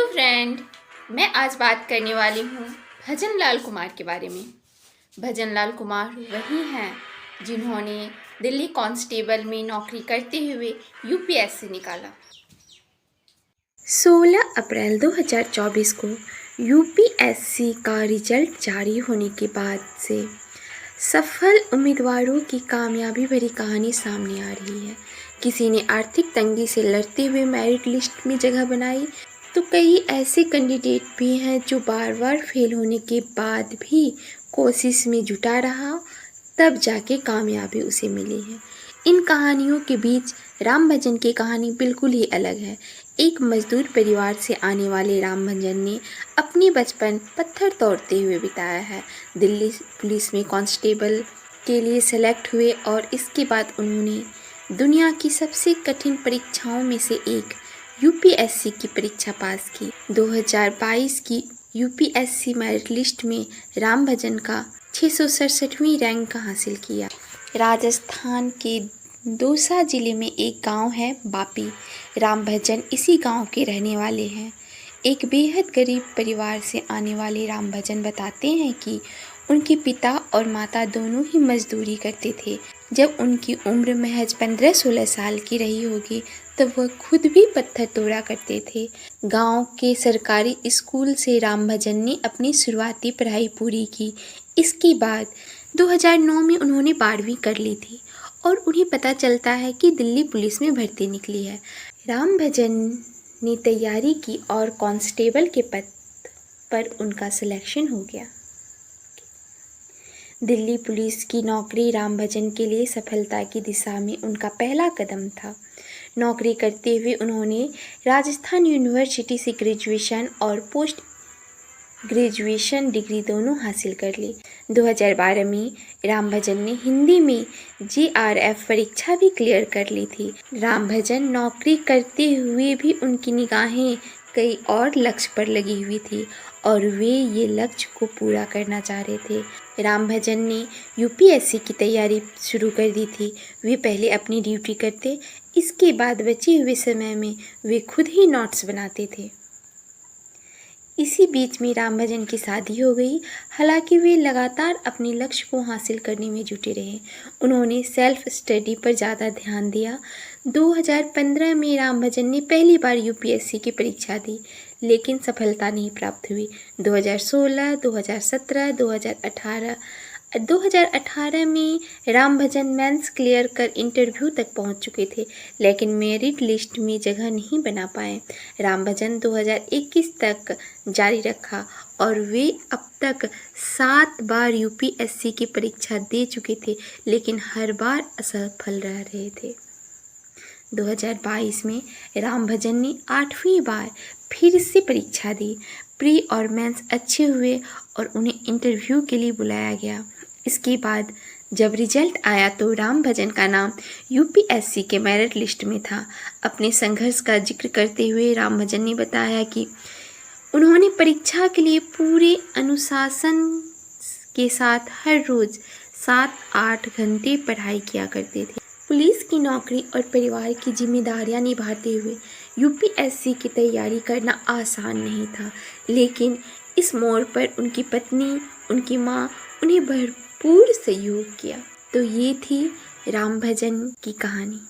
Friend, मैं आज बात करने वाली हूँ भजन लाल कुमार के बारे में। भजन लाल कुमार वही हैं जिन्होंने दिल्ली कांस्टेबल में नौकरी करते हुए यूपीएससी निकाला। 16 अप्रैल 2024 को यूपीएससी का रिजल्ट जारी होने के बाद से सफल उम्मीदवारों की कामयाबी भरी कहानी सामने आ रही है। किसी ने आर्थिक तंगी से लड़ते हुए मेरिट लिस्ट में जगह बनाई, तो कई ऐसे कैंडिडेट भी हैं जो बार बार फेल होने के बाद भी कोशिश में जुटा रहा, तब जाके कामयाबी उसे मिली है। इन कहानियों के बीच राम भजन की कहानी बिल्कुल ही अलग है। एक मजदूर परिवार से आने वाले राम भजन ने अपनी बचपन पत्थर तोड़ते हुए बिताया है। दिल्ली पुलिस में कांस्टेबल के लिए सेलेक्ट हुए और इसके बाद उन्होंने दुनिया की सबसे कठिन परीक्षाओं में से एक यूपीएससी की परीक्षा पास की। 2022 की यूपीएससी मेरिट लिस्ट में राम भजन का 667वीं रैंक हासिल किया। राजस्थान के दौसा जिले में एक गांव है बापी। राम भजन इसी गांव के रहने वाले हैं। एक बेहद गरीब परिवार से आने वाले राम भजन बताते हैं कि उनके पिता और माता दोनों ही मजदूरी करते थे। जब उनकी उम्र महज 15-16 साल की रही होगी तब वह खुद भी पत्थर तोड़ा करते थे। गांव के सरकारी स्कूल से राम भजन ने अपनी शुरुआती पढ़ाई पूरी की। इसके बाद 2009 में उन्होंने 12वीं कर ली थी और उन्हें पता चलता है कि दिल्ली पुलिस में भर्ती निकली है। राम भजन ने तैयारी की और कांस्टेबल के पद पर उनका सिलेक्शन हो गया। दिल्ली पुलिस की नौकरी राम भजन के लिए सफलता की दिशा में उनका पहला कदम था। नौकरी करते हुए उन्होंने राजस्थान यूनिवर्सिटी से ग्रेजुएशन और पोस्ट ग्रेजुएशन डिग्री दोनों हासिल कर ली। 2012 में राम भजन ने हिंदी में JRF परीक्षा भी क्लियर कर ली थी। राम भजन नौकरी करते हुए भी उनकी निगाहें कई और लक्ष्य पर लगी हुई थी और वे ये लक्ष्य को पूरा करना चाह रहे थे। राम भजन ने यूपीएससी की तैयारी शुरू कर दी थी। वे पहले अपनी ड्यूटी करते, इसके बाद बचे हुए समय में वे खुद ही नोट्स बनाते थे। इसी बीच में राम भजन की शादी हो गई। हालांकि वे लगातार अपने लक्ष्य को हासिल करने में जुटे रहे। उन्होंने सेल्फ स्टडी पर ज़्यादा ध्यान दिया। 2015 में राम भजन ने पहली बार यूपीएससी की परीक्षा दी, लेकिन सफलता नहीं प्राप्त हुई। 2016, 2017, 2018 में राम भजन मेंस क्लियर कर इंटरव्यू तक पहुंच चुके थे, लेकिन मेरिट लिस्ट में जगह नहीं बना पाए। राम भजन 2021 तक जारी रखा और वे अब तक 7 बार यूपीएससी की परीक्षा दे चुके थे, लेकिन हर बार असफल रह रहे थे। 2022 में राम भजन ने 8वीं बार फिर से परीक्षा दी। प्री और मेंस अच्छे हुए और उन्हें इंटरव्यू के लिए बुलाया गया। इसके बाद जब रिजल्ट आया तो राम भजन का नाम यूपीएससी के मेरिट लिस्ट में था। अपने संघर्ष का जिक्र करते हुए राम भजन ने बताया कि उन्होंने परीक्षा के लिए पूरे अनुशासन के साथ हर रोज़ 7-8 घंटे पढ़ाई किया करते थे। पुलिस की नौकरी और परिवार की जिम्मेदारियां निभाते हुए यूपीएससी की तैयारी करना आसान नहीं था, लेकिन इस मोड़ पर उनकी पत्नी, उनकी माँ उन्हें भरपूर सहयोग किया। तो ये थी राम भजन की कहानी।